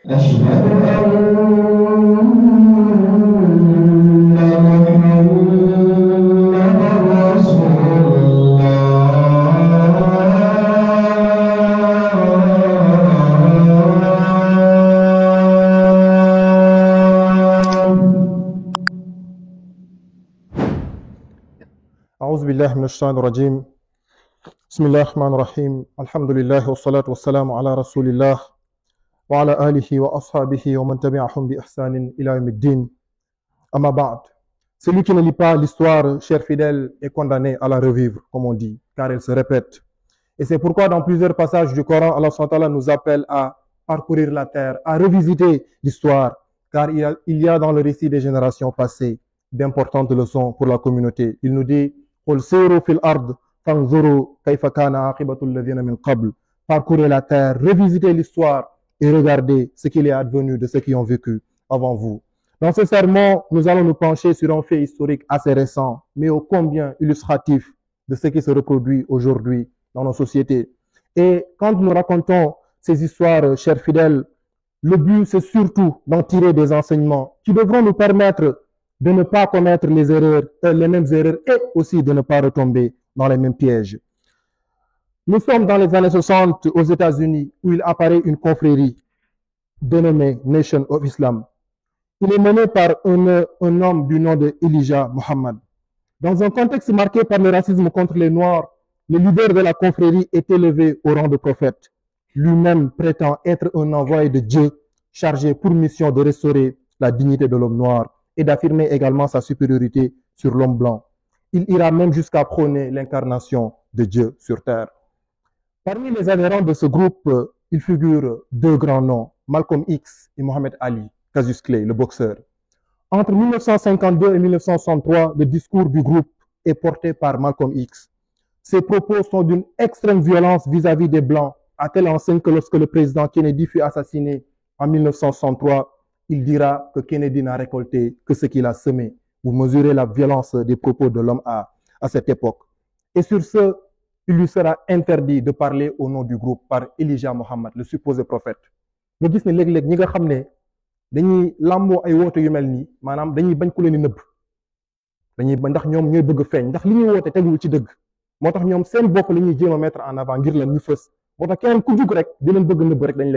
أشهد أن محمدا رسول الله. أعوذ بالله من الشيطان الرجيم. بسم الله الرحمن الرحيم. الحمد لله والصلاة والسلام على رسول الله وعلى آله وأصحابه ومن تبعهم بإحسان إلى يوم الدين. أما بعد. Celui qui ne lit pas l'histoire, cher fidèle, est condamné à la revivre, comme on dit, car elle se répète. Et c'est pourquoi dans plusieurs passages du Coran, Allah subhanahu wa ta'ala nous appelle à parcourir la terre, à revisiter l'histoire, car il y a dans le récit des générations passées d'importantes leçons pour la communauté. Il nous dit قُلْ سِيرُوا فِي الْأَرْضِ فَانْظُرُوا كَيْفَ كَانَ عَاقِبَةُ الَّذِينَ مِنْ قَبْلِ. Parcourez la terre, revisitez l'histoire et regardez ce qu'il est advenu de ceux qui ont vécu avant vous. Dans ce sermon, nous allons nous pencher sur un fait historique assez récent, mais ô combien illustratif de ce qui se reproduit aujourd'hui dans nos sociétés. Et quand nous racontons ces histoires, chers fidèles, le but, c'est surtout d'en tirer des enseignements qui devront nous permettre de ne pas commettre les mêmes erreurs et aussi de ne pas retomber dans les mêmes pièges. Nous sommes dans les années 60 aux États-Unis où il apparaît une confrérie dénommée Nation of Islam. Il est mené par un homme du nom de Elijah Muhammad. Dans un contexte marqué par le racisme contre les Noirs, le leader de la confrérie est élevé au rang de prophète. Lui-même prétend être un envoyé de Dieu chargé pour mission de restaurer la dignité de l'homme noir et d'affirmer également sa supériorité sur l'homme blanc. Il ira même jusqu'à prôner l'incarnation de Dieu sur terre. Parmi les adhérents de ce groupe, il figure deux grands noms, Malcolm X et Mohamed Ali, Cassius Clay, le boxeur. Entre 1952 et 1963, le discours du groupe est porté par Malcolm X. Ses propos sont d'une extrême violence vis-à-vis des Blancs, à telle enseigne que lorsque le président Kennedy fut assassiné en 1963, il dira que Kennedy n'a récolté que ce qu'il a semé. Vous mesurez la violence des propos de l'homme à cette époque. Et sur ce, il lui sera interdit de parler au nom du groupe par Elijah Muhammad, le supposé prophète. nga gis ne léeg-léeg ñi nga xam ne dañuy làmboo ay woote yu mel nii maanaam dañuy bañ ku leen di nëbb dañuy bañ ndax ñoom ñooy bëgg feeñ ndax li ñuy woote teguwul ci dëgg moo tax ñoom seen bopp la ñuy jéem a mettre en avant ngir lan ñu fës moo tax keneen ku jug rek di leen bëgg nëbb rek dañ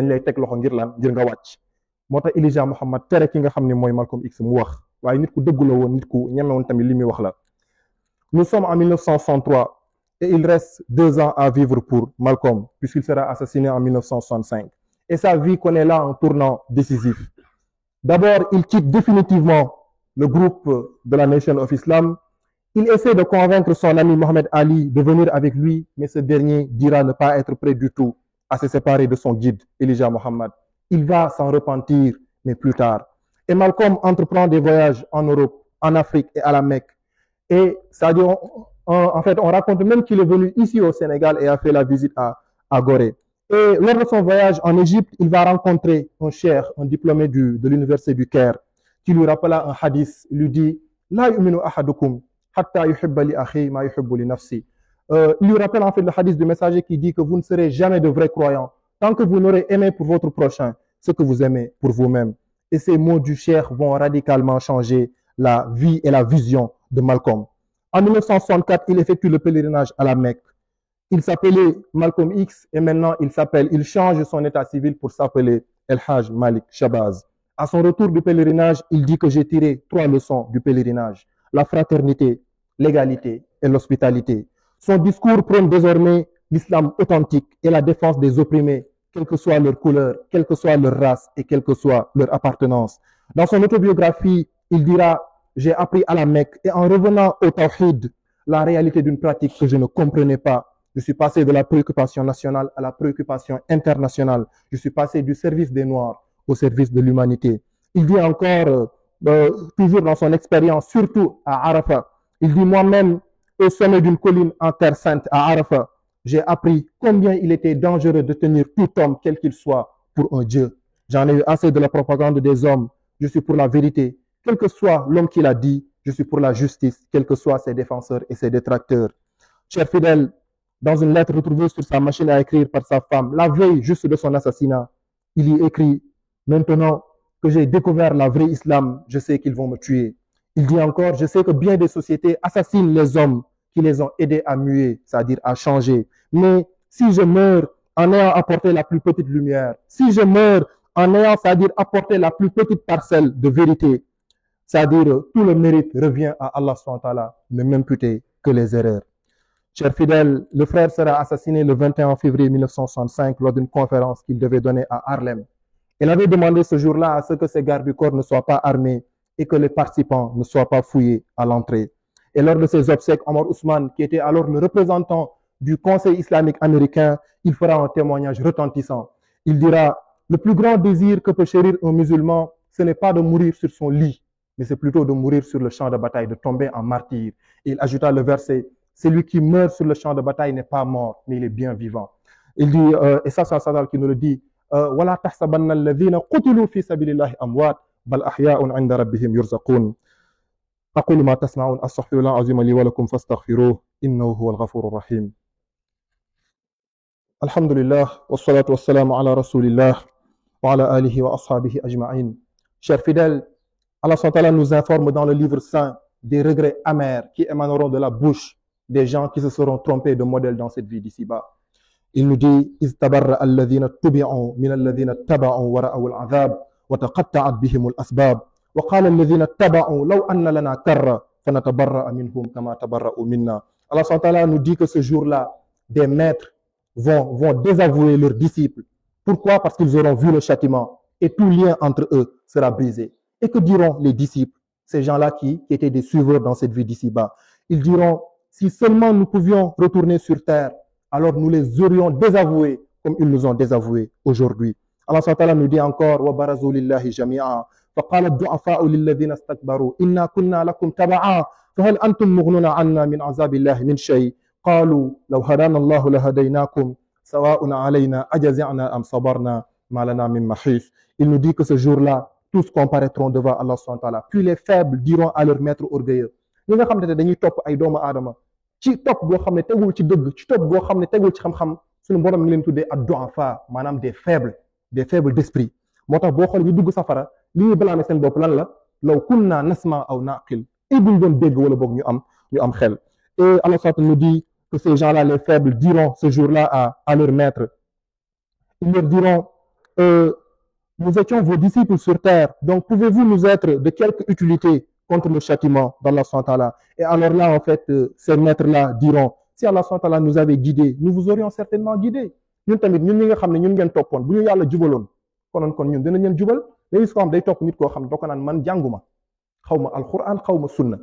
lay teg loxo ngir lan ngir nga wàcc moo tax Elijah Muhammad tere ki nga xam ne mooy Malcolm X mu wax waaye nit ku dëggu la woon nit ku ñeme woon tamit li muy wax la. Nous sommes en 1963 et il reste 2 ans à vivre pour Malcolm puisqu'il sera assassiné en 1965 et sa vie connaît là un tournant décisif. D'abord, il quitte définitivement le groupe de la Nation of Islam. Il essaie de convaincre son ami Mohamed Ali de venir avec lui, mais ce dernier dira ne pas être prêt du tout à se séparer de son guide, Elijah Muhammad. Il va s'en repentir, mais plus tard. Et Malcolm entreprend des voyages en Europe, en Afrique et à la Mecque. Et ça dit, en fait, on raconte même qu'il est venu ici au Sénégal et a fait la visite à Gorée. Et lors de son voyage en Égypte, il va rencontrer un cheikh, un diplômé de l'université du Caire, qui lui rappela un hadith, lui dit « La yu'minu ahadukum hatta yuhibba li akhi ma yuhibbu li nafsi ». Il lui rappelle en fait le hadith du messager qui dit que vous ne serez jamais de vrais croyants tant que vous n'aurez aimé pour votre prochain ce que vous aimez pour vous-même. Et ces mots du cheikh vont radicalement changer la vie et la vision de Malcolm. En 1964, il effectue le pèlerinage à la Mecque. Il s'appelait Malcolm X et maintenant il change son état civil pour s'appeler El Hajj Malik Shabazz. À son retour du pèlerinage, il dit que j'ai tiré 3 leçons du pèlerinage. La fraternité, l'égalité et l'hospitalité. Son discours prône désormais l'islam authentique et la défense des opprimés, quelle que soit leur couleur, quelle que soit leur race et quelle que soit leur appartenance. Dans son autobiographie, il dira j'ai appris à la Mecque et en revenant au Tawhid, la réalité d'une pratique que je ne comprenais pas. Je suis passé de la préoccupation nationale à la préoccupation internationale. Je suis passé du service des Noirs au service de l'humanité. Il dit encore, toujours dans son expérience, surtout à Arafat, il dit moi-même, au sommet d'une colline en terre sainte à Arafat, j'ai appris combien il était dangereux de tenir tout homme, quel qu'il soit, pour un Dieu. J'en ai eu assez de la propagande des hommes. Je suis pour la vérité. Quel que soit l'homme qui l'a dit, je suis pour la justice, quels que soient ses défenseurs et ses détracteurs. Chers fidèles, dans une lettre retrouvée sur sa machine à écrire par sa femme, la veille juste de son assassinat, il y écrit: maintenant que j'ai découvert la vraie islam, je sais qu'ils vont me tuer. Il dit encore: je sais que bien des sociétés assassinent les hommes qui les ont aidés à muer, c'est-à-dire à changer. Mais si je meurs en ayant apporté la plus petite lumière, si je meurs en ayant, c'est-à-dire apporté la plus petite parcelle de vérité, c'est-à-dire tout le mérite revient à Allah subhanahu wa ta'ala, ne m'imputez que les erreurs. Chers fidèles, le frère sera assassiné le 21 février 1965 lors d'une conférence qu'il devait donner à Harlem. Il avait demandé ce jour-là à ce que ses gardes du corps ne soient pas armés et que les participants ne soient pas fouillés à l'entrée. Et lors de ses obsèques, Omar Ousmane, qui était alors le représentant du Conseil islamique américain, il fera un témoignage retentissant. Il dira: le plus grand désir que peut chérir un musulman, ce n'est pas de mourir sur son lit, mais c'est plutôt de mourir sur le champ de bataille, de tomber en martyr. Et il ajouta le verset: celui qui meurt sur le champ de bataille n'est pas mort, mais il est bien vivant. Il dit, et ça c'est Sadal qui nous le dit: ولا تحسبن الذين قتلوا في سبيل الله أموات بل أحياء عند ربهم يرزقون. أقول ما تسمعون أستغفر الله العظيم لي ولكم فاستغفروه إنه هو الغفور الرحيم. الحمد لله والصلاة والسلام على رسول الله وعلى آله وأصحابه أجمعين. Chers fidèles, Allah SWT nous informe dans le livre saint des regrets amers qui émaneront de la bouche des gens qui se seront trompés de modèle dans cette vie d'ici-bas. Il nous dit: إذ تبرأ الذين اتبعوا من الذين اتبعوا ورأوا العذاب وتقطعت بهم الأسباب وقال الذين اتبعوا لو أن لنا كرة فنتبرأ منهم كما تبرأوا منا. Allah SWT nous dit que ce jour-là, des maîtres vont désavouer leurs disciples. Pourquoi? Parce qu'ils auront vu le châtiment et tout lien entre eux sera brisé. Et que diront les disciples, ces gens-là qui étaient des suiveurs dans cette vie d'ici-bas? Ils diront: si seulement nous pouvions retourner sur terre, alors nous les aurions désavoués comme ils nous ont désavoués aujourd'hui. Allah SWT nous dit encore: وَبَرَزُوا لِلَّهِ جَمِيعًا فَقَالَ الضُّعَفَاءُ لِلَّذِينَ اسْتَكْبَرُوا إِنَّا كُنَّا لَكُمْ تَبَعًا فَهَلْ أَنْتُمْ مُغْنُونَ عَنَّا مِنْ عَذَابِ اللَّهِ مِنْ شَيْءٍ قَالُوا لَوْ هَدَانَا اللَّهُ لَهَدَيْنَاكُمْ سَوَاءٌ عَلَيْنَا أَجَزِعْنَا أَمْ صَبَرْنَا مَا لَنَا مِنْ مَحِيصٍ. Il nous dit que ce jour-là, tous comparaîtront devant Allah subhanahu wa ta'ala. Puis les faibles diront à leur maître orgueilleux: ñi nga xam ne dañuy topp ay doomu aadama ci topp boo xam ne tegul ci dëgg, ci topp boo xam ne tegul ci xam-xam, suñu borom ngi leen tuddee ad-du'afa, maanaam des faibles d'esprit. moo tax boo xool ñu dugg safara, li ñuy blâmer seen bopp lan la: law kunna nasma aw naqil, et buñ doon dégg wala boog ñu am xel. Et Allah nous dit que ces gens-là, les faibles, diront ce jour-là à leur maître, ils leur diront: nous étions vos disciples sur terre, donc pouvez-vous nous être de quelque utilité contre le châtiment d'Allah SWT? Et alors là, en fait, ces maîtres-là diront: si Allah SWT nous avait guidés, nous vous aurions certainement guidés. ñun tamit ñun ñi nga xam ne ñun ngeen toppoon, bu ñu yàlla jubaloon konoon kon ñun dinañ leen jubal. léegi su ko xam day topp nit koo xam ne doo ko naan: man jànguma, xaw ma alquran, xaw ma sunna,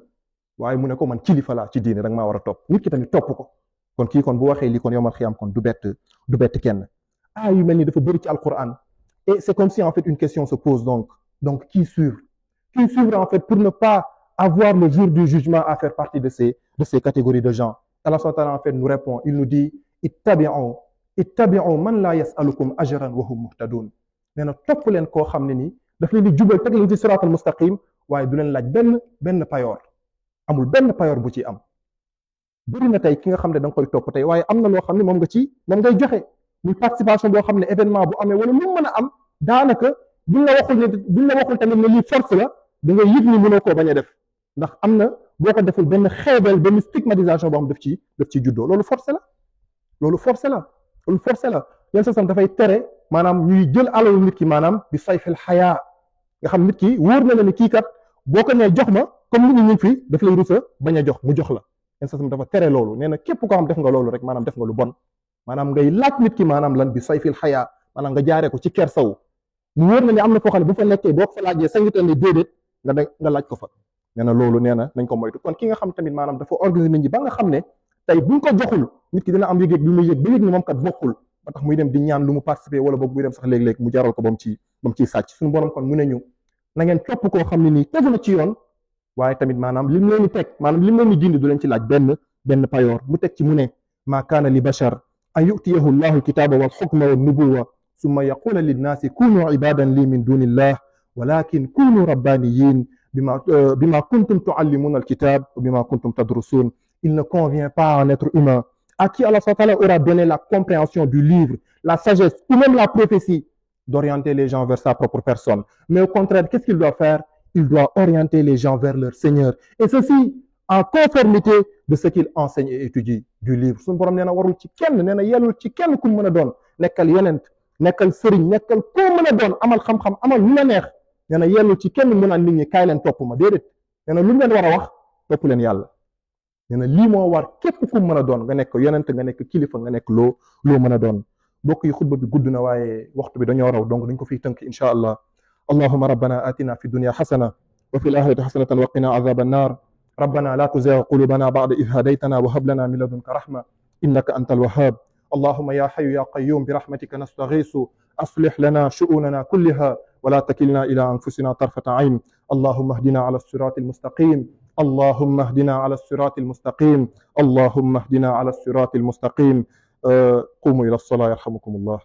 waaye mu ne ko man kilifa laa ci diine, da nga maa war a topp. nit ki tamit topp ko. kon kii kon bu waxee lii kon yowmal xiyaam kon du bett kenn. yu mel ni dafa bëri ci alquran. Et c'est comme si en fait une question se pose donc qui suivre? Qui suivre en fait pour ne pas avoir le jour du jugement à faire partie de ces catégories de gens? Allah SWT en fait nous répond, il nous dit: ittabi'u man la yas'alukum ajran wa hum muhtadun. nee na topp leen koo xam ne nii daf leen di jubal teg leen ci siratal mustaqim waaye du leen laaj benn payoor. amul benn payoor bu ci am. bëri na tey ki nga xam ne da nga koy topp tey waaye am na loo xam ne moom ngay joxe. muy participation boo xam ne événement bu amee wala lu mën a am daanaka buñ la waxul tamit ne lii force la, da ngay yëg ni mënoo koo bañ a def, ndax am na boo ko deful benn xeebel, benn stigmatisation boo xam daf ci juddoo. loolu force la. Yéen sam dafay tere maanaam ñuy jël alalu nit ki maanaam bi sayfil xayaa, nga xam nit ki wóor na la ni kii kat boo ko nee jox ma comme nit ñi ñu fi daf lay rusa bañ a jox mu jox la. Yéen sam dafa tere loolu. nee na képp koo xam def nga loolu rek maanaam def nga lu bon. maanaam ngay laaj nit ki maanaam lan bi sayfil xayaa, maanaam nga jaaree ko ci kersaw. mu wóor na ne am na foo xam ne bu fa nekkee boo ko fa laajee sañutal ne déedéet nga laaj ko fa. nee na loolu nee na nañ ko moytu. kon ki nga xam tamit maanaam dafa organiser nit ñi ba nga xam ne tey buñ ko joxul nit ki dina am yëg-yëg bi muy yëg ba yëg ni moom kat bokkul, ba tax muy dem di ñaan lu mu participer wala boog muy dem sax léeg-léeg mu jaral ko ba mu ciy sàcc. suñu borom kon mu ne ñu na ngeen topp koo xam ne nii tegu na ci yoon, waaye tamit maanaam lim leen di teg maanaam lim leen di dindi du leen ci laaj benn payoor. mu teg ci mu ne: maa kaana li bashar an yu'tiyahu llahu alkitaba wal hukma wan nubuwa summa yaqula linnaasi kunu ibadan li min duni illah walakin kunu rabbaniyin bima kuntum tuallimuna alkitab wa bima kuntum tadrusun. Il ne convient pas à un être humain à qui Allah SWT aura donné la compréhension du livre, la sagesse ou même la prophétie, d'orienter les gens vers sa propre personne. Mais au contraire, qu'est-ce qu'il doit faire? Il doit orienter les gens vers leur Seigneur. Et ceci en conformité de ce qu'il enseigne et étudie du livre. Suñu borom nee na warul ci kenn, nee na yellul ci kenn ku mën a doon nekkal yonent, nekkal sëriñ, nekkal koo mën a doon amal xam-xam, amal lu la neex. Nee na yellul ci kenn mu naan nit ñi kaay leen topp ma déedéet. Nee na lu mu leen war a wax topp leen yàlla. nee na lii moo war képp ku mën a doon nga nekk yonent, nga nekk kilifa, nga nekk loo mën a doon. mbokk yi xutba bi gudd na waaye waxtu bi dañoo raw donc dañ ko fiy tënk incha allah. allahumma rabbana atina fi dunya xasana wa fi l-axirati xasanatan wa qina azaba annar. ربنا لا تزغ قلوبنا بعد إذ هديتنا وهب لنا من لدنك رحمة إنك أنت الوهاب. اللهم يا حي يا قيوم برحمتك نستغيث أصلح لنا شؤوننا كلها ولا تكلنا إلى أنفسنا طرفة عين. اللهم اهدنا على الصراط المستقيم. اللهم اهدنا على الصراط المستقيم. اللهم اهدنا على الصراط المستقيم. قوموا إلى الصلاة يرحمكم الله.